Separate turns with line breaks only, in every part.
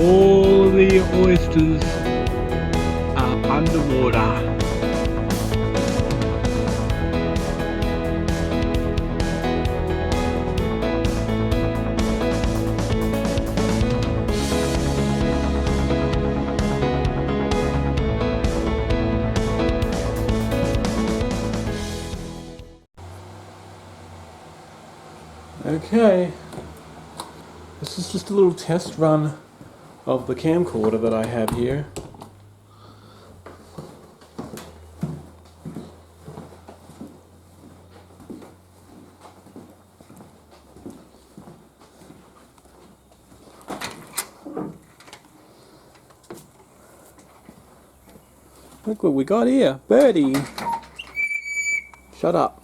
all the oysters are underwater. Okay, this is just a little test run of the camcorder that I have here. Look what we got here, birdie. Shut up.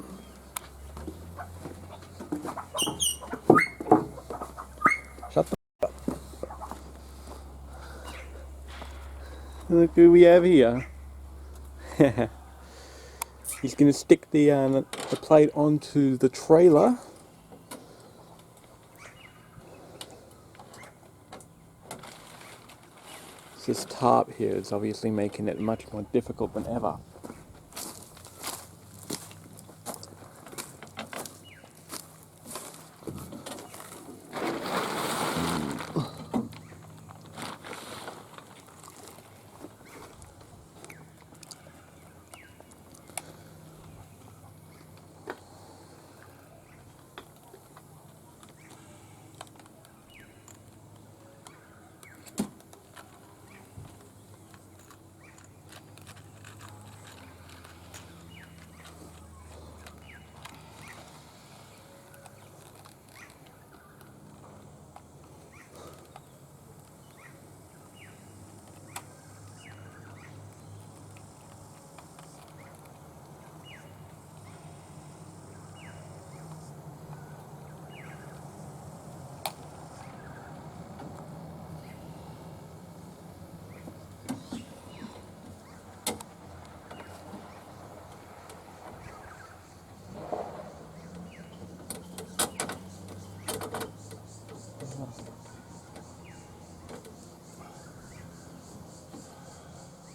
Shut the f up. Look who we have here. He's going to stick the plate onto the trailer. This tarp here is obviously making it much more difficult than ever.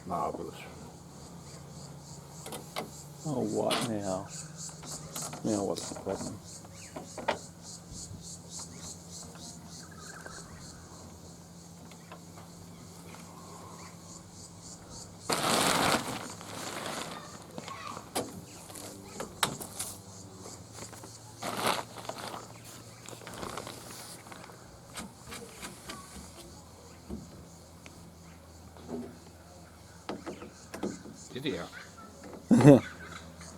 Marvellous.
Oh, what now? Now what's the problem?
Get out.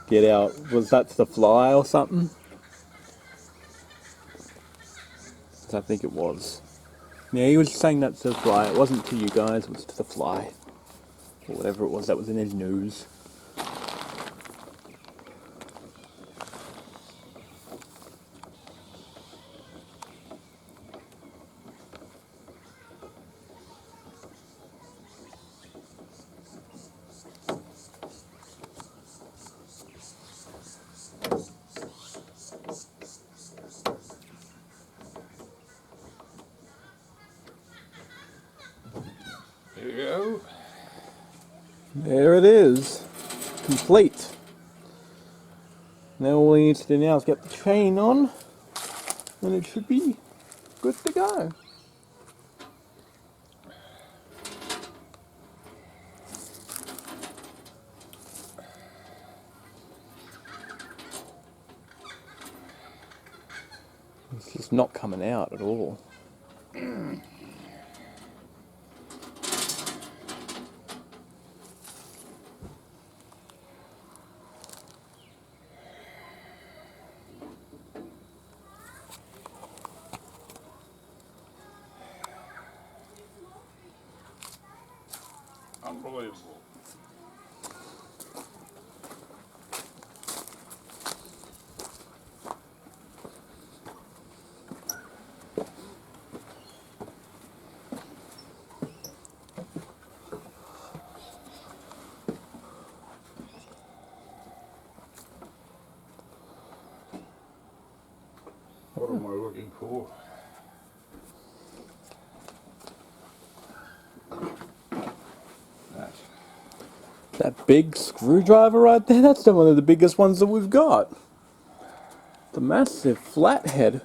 Get out. Was that the fly or something? I think it was. Yeah, he was saying that's the fly. It wasn't to you guys, it was to the fly. Or whatever it was that was in his nose.
There you go.
There it is. Complete. Now all he needs to do now is get the chain on, and it should be good to go. It's just not coming out at all.
Unbelievable. What am I looking for?
That big screwdriver right there, that's one of the biggest ones that we've got. The massive flathead.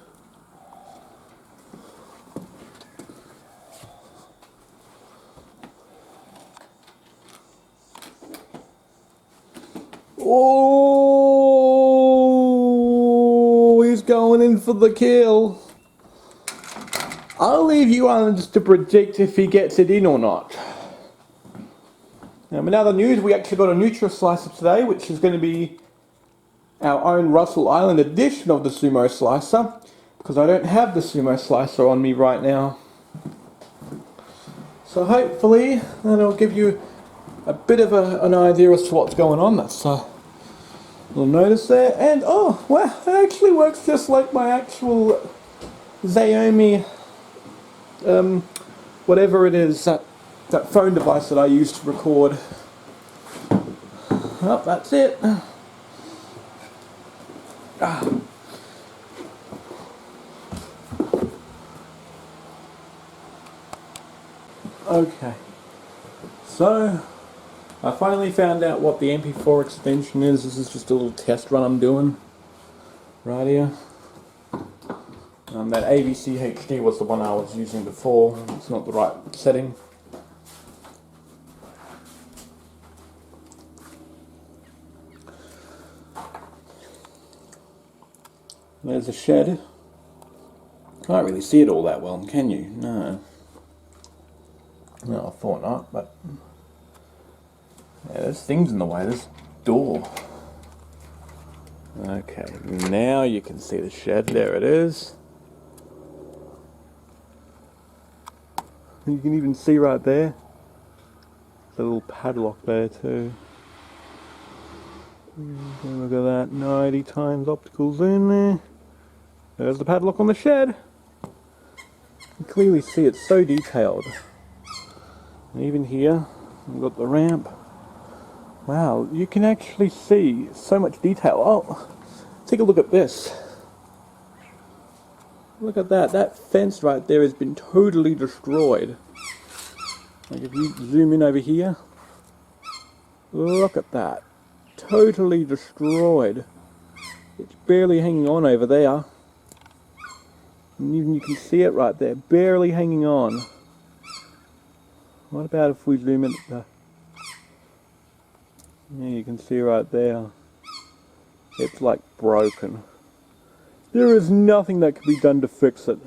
Oh, he's going in for the kill. I'll leave you on just to predict if he gets it in or not. Now, in other news, we actually got a Nutri Slicer today, which is going to be our own Russell Island edition of the Sumo Slicer, because I don't have the Sumo Slicer on me right now. So hopefully that'll give you a bit of an idea as to what's going on. That's a little notice there. And oh, well, it actually works just like my actual Xiaomi, whatever it is, that phone device that I use to record. Oh, that's it. Okay, so I finally found out what the MP4 extension is. This is just a little test run I'm doing right here. That AVC HD was the one I was using before. It's not the right setting. There's a shed. Can't really see it all that well, can you? No. No, I thought not, but yeah, there's things in the way. There's door. Okay, now you can see the shed. There it is. You can even see right there. There's a little padlock there too. Look at that, 90 times optical zoom there. There's the padlock on the shed. You can clearly see it's so detailed. And even here, we've got the ramp. Wow, you can actually see so much detail. Oh, take a look at this. Look at that. That fence right there has been totally destroyed. Like if you zoom in over here, look at that. Totally destroyed. It's barely hanging on over there. And even you can see it right there, barely hanging on. What about if we zoom in at the... Yeah, you can see right there. It's like broken. There is nothing that can be done to fix it.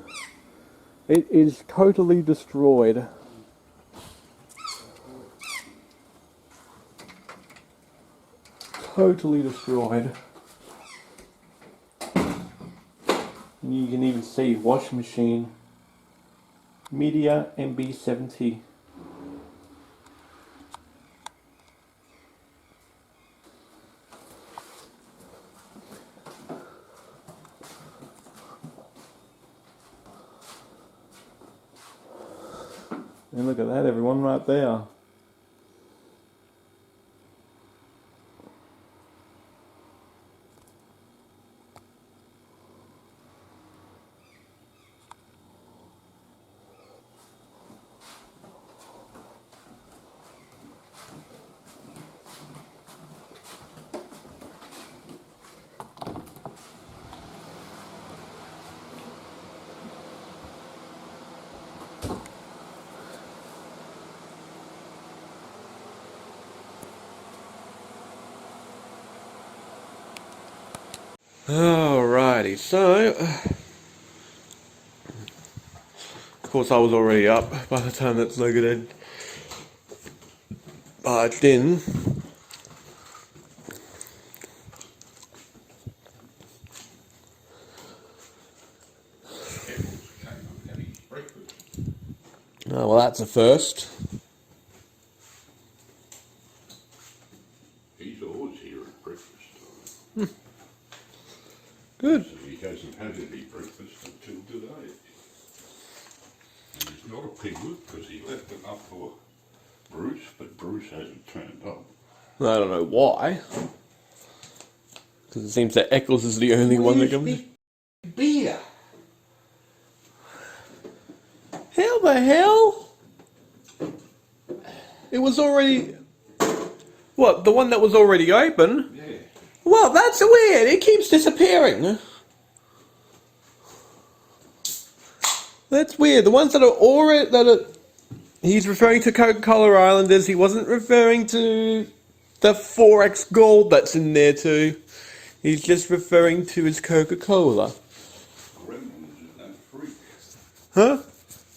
It is totally destroyed. Totally destroyed. And you can even see washing machine. Media MB70. And look at that, everyone, right there. Alrighty, so of course I was already up by the time that Logan had barged in. Oh, well, that's a first.
He's always here at breakfast.
Good.
So he hasn't had any breakfast until today. And he's not a piglet because he left it up for Bruce, but Bruce hasn't turned up.
I don't know why. Because it seems that Eccles is the only one that comes.
Beer.
How the hell? It was already... What, the one that was already open?
Yeah.
Well, that's weird. It keeps disappearing. That's weird. The ones that are already... He's referring to Coca-Cola Islanders. He wasn't referring to the 4X gold that's in there too. He's just referring to his Coca-Cola.
Gremlins in that fridge.
Huh?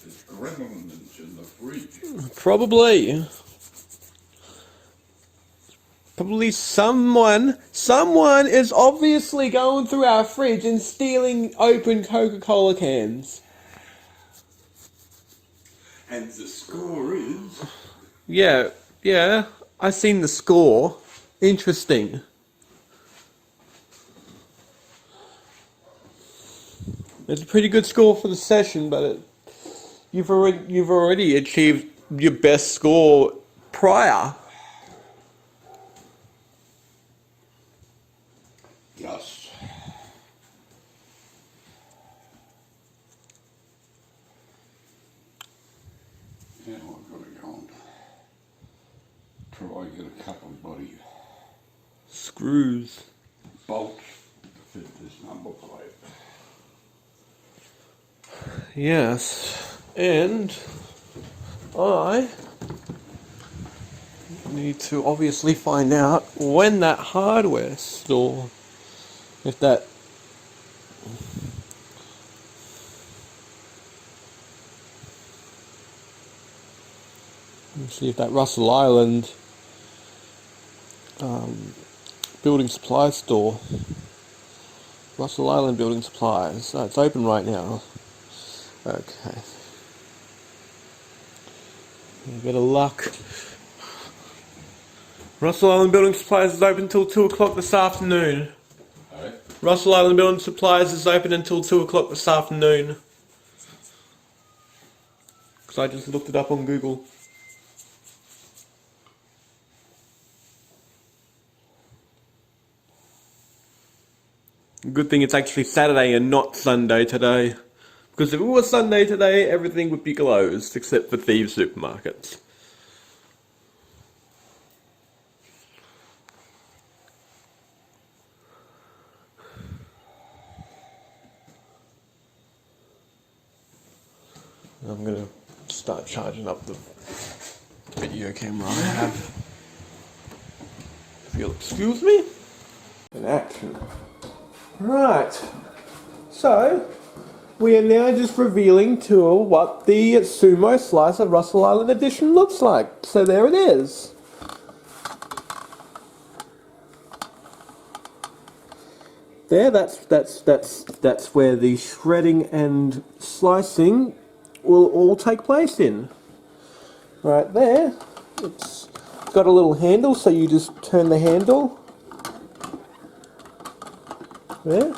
There's gremlins in the fridge.
Probably. Probably someone is obviously going through our fridge and stealing open Coca-Cola cans.
And the score is...
Yeah, I seen the score. Interesting. It's a pretty good score for the session, but you've already achieved your best score prior.
Yes. Now I've got to go and try and get a couple of bloody
Screws.
bolts to fit this number plate.
Yes, and I need to obviously find out when that hardware store, if that let's see if that Russell Island building supply store, Russell Island Building Supplies, it's open right now. Okay. A bit of luck. Russell Island Building Supplies is open until 2 o'clock this afternoon.
Hey?
Russell Island Building Supplies is open until 2 o'clock this afternoon. Because I just looked it up on Google. Good thing it's actually Saturday and not Sunday today. Because if it was Sunday today, everything would be closed except for Thieves Supermarkets. I'm gonna start charging up the video camera I have. If you'll excuse me. In action. Right. So, we are now just revealing to what the Sumo Slicer Russell Island Edition looks like. So there it is. There, that's where the shredding and slicing will all take place in. Right there, it's got a little handle, so you just turn the handle. There.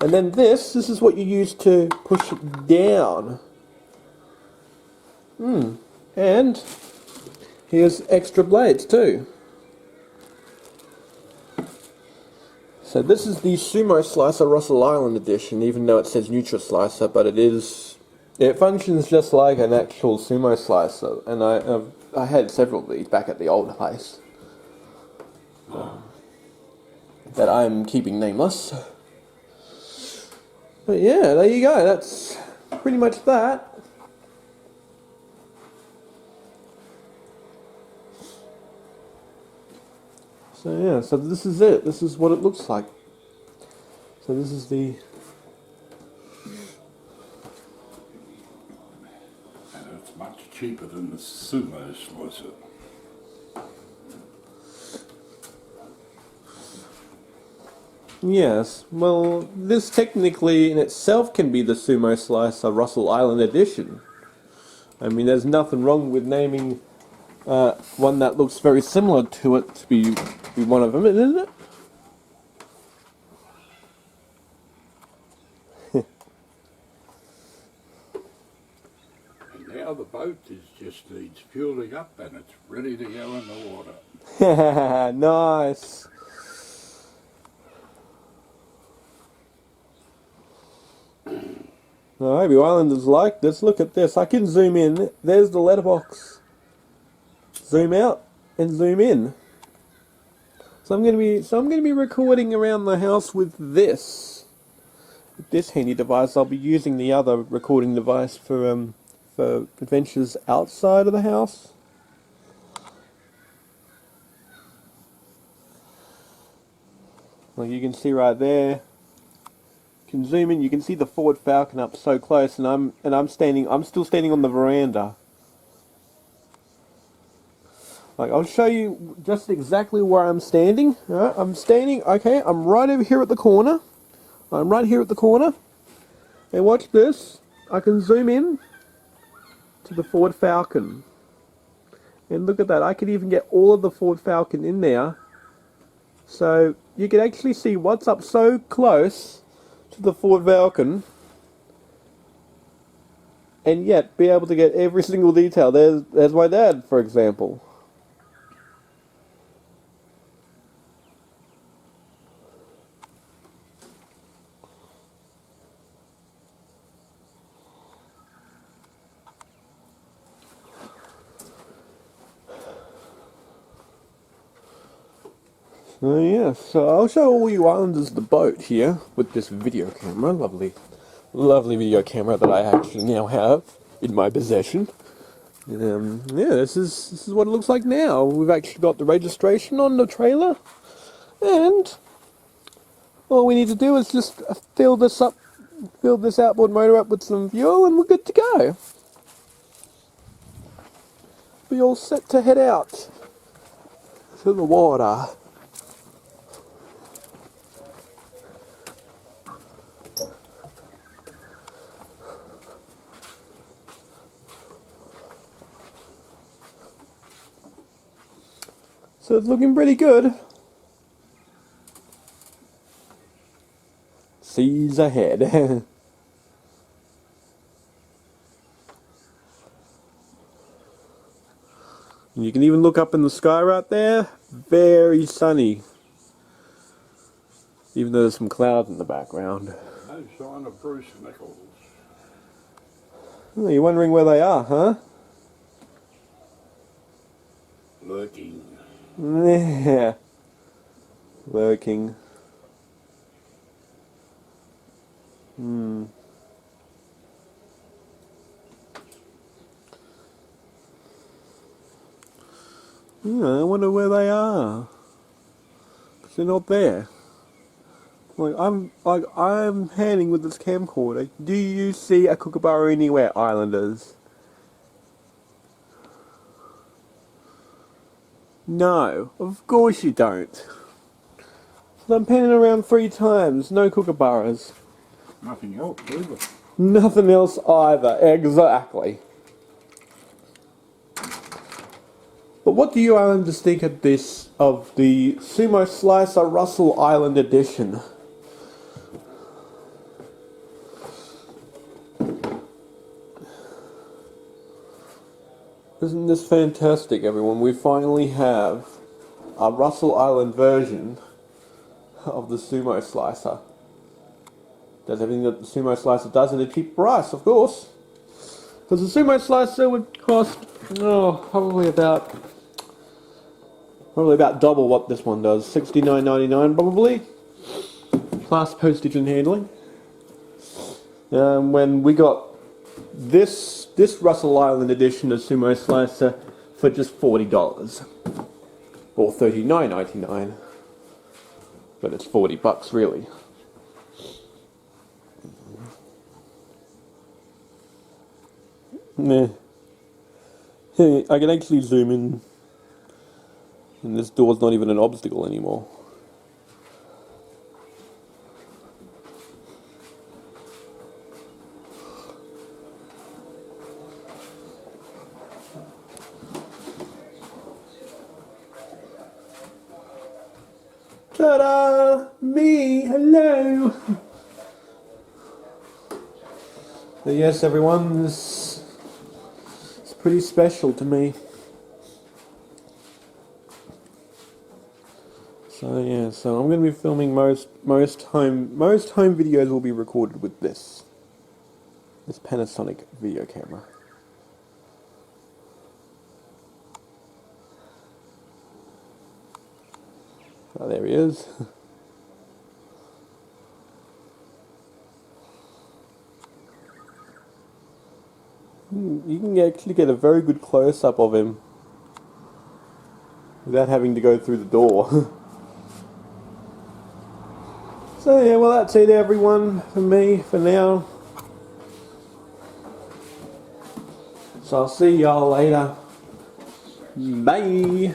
And then this is what you use to push it down. And here's extra blades too. So this is the Sumo Slicer Russell Island Edition, even though it says Nutra Slicer, but it functions just like an actual sumo slicer, and I had several of these back at the old place that I'm keeping nameless. But yeah, there you go. That's pretty much that. So yeah, so this is it. This is what it looks like. So this is the...
And it's much cheaper than the sumo slicer.
Yes, well, this technically in itself can be the Sumo Slicer Russell Island Edition. I mean, there's nothing wrong with naming one that looks very similar to it to be one of them, isn't it?
And now the boat just needs fueling up and it's ready to go in the water.
Nice. Now, maybe Islanders like this. Look at this. I can zoom in. There's the letterbox. Zoom out and zoom in. So I'm gonna be recording around the house with this handy device. I'll be using the other recording device for adventures outside of the house. Like you can see right there. You can zoom in. You can see the Ford Falcon up so close, and I'm still standing on the veranda. Like I'll show you just exactly where I'm standing. I'm standing. Okay, I'm right over here at the corner. I'm right here at the corner. And watch this. I can zoom in to the Ford Falcon. And look at that. I could even get all of the Ford Falcon in there. So you can actually see what's up so close to the Ford Falcon. And yet be able to get every single detail. There's my dad, for example. Oh yeah, so I'll show all you islanders the boat here with this video camera, lovely video camera that I actually now have in my possession. Yeah, this is what it looks like now. We've actually got the registration on the trailer, and all we need to do is just fill this outboard motor up with some fuel, and we're good to go. Be all set to head out to the water. So it's looking pretty good. Seas ahead. And you can even look up in the sky right there. Very sunny. Even though there's some clouds in the background.
No sign of Bruce Nichols.
Oh, you're wondering where they are, huh?
Lurking.
Yeah. Lurking. Yeah, I wonder where they are. 'Cause they're not there. I'm handing with this camcorder. Do you see a kookaburra anywhere, islanders? No, of course you don't. So I'm panning around 3 times, no kookaburras.
Nothing else, either.
Nothing else either, exactly. But what do you islanders think of the Sumo Slicer Russell Island edition? Isn't this fantastic, everyone? We finally have a Russell Island version of the Sumo Slicer. Does everything that the Sumo Slicer does at a cheap price, of course. Because the Sumo Slicer would cost, probably about double what this one does. $69.99 probably, plus postage and handling. When we got this Russell Island edition of Sumo Slicer for just $40 or $39.99, but it's $40 really. Nah. Hey, I can actually zoom in, and this door's not even an obstacle anymore. Ta-da! Me! Hello! So yes, everyone, this is pretty special to me. So yeah, so I'm going to be filming most home videos will be recorded with this Panasonic video camera. Oh, there he is. You can actually get a very good close-up of him without having to go through the door. So yeah, well that's it everyone for me for now. So I'll see y'all later. Bye.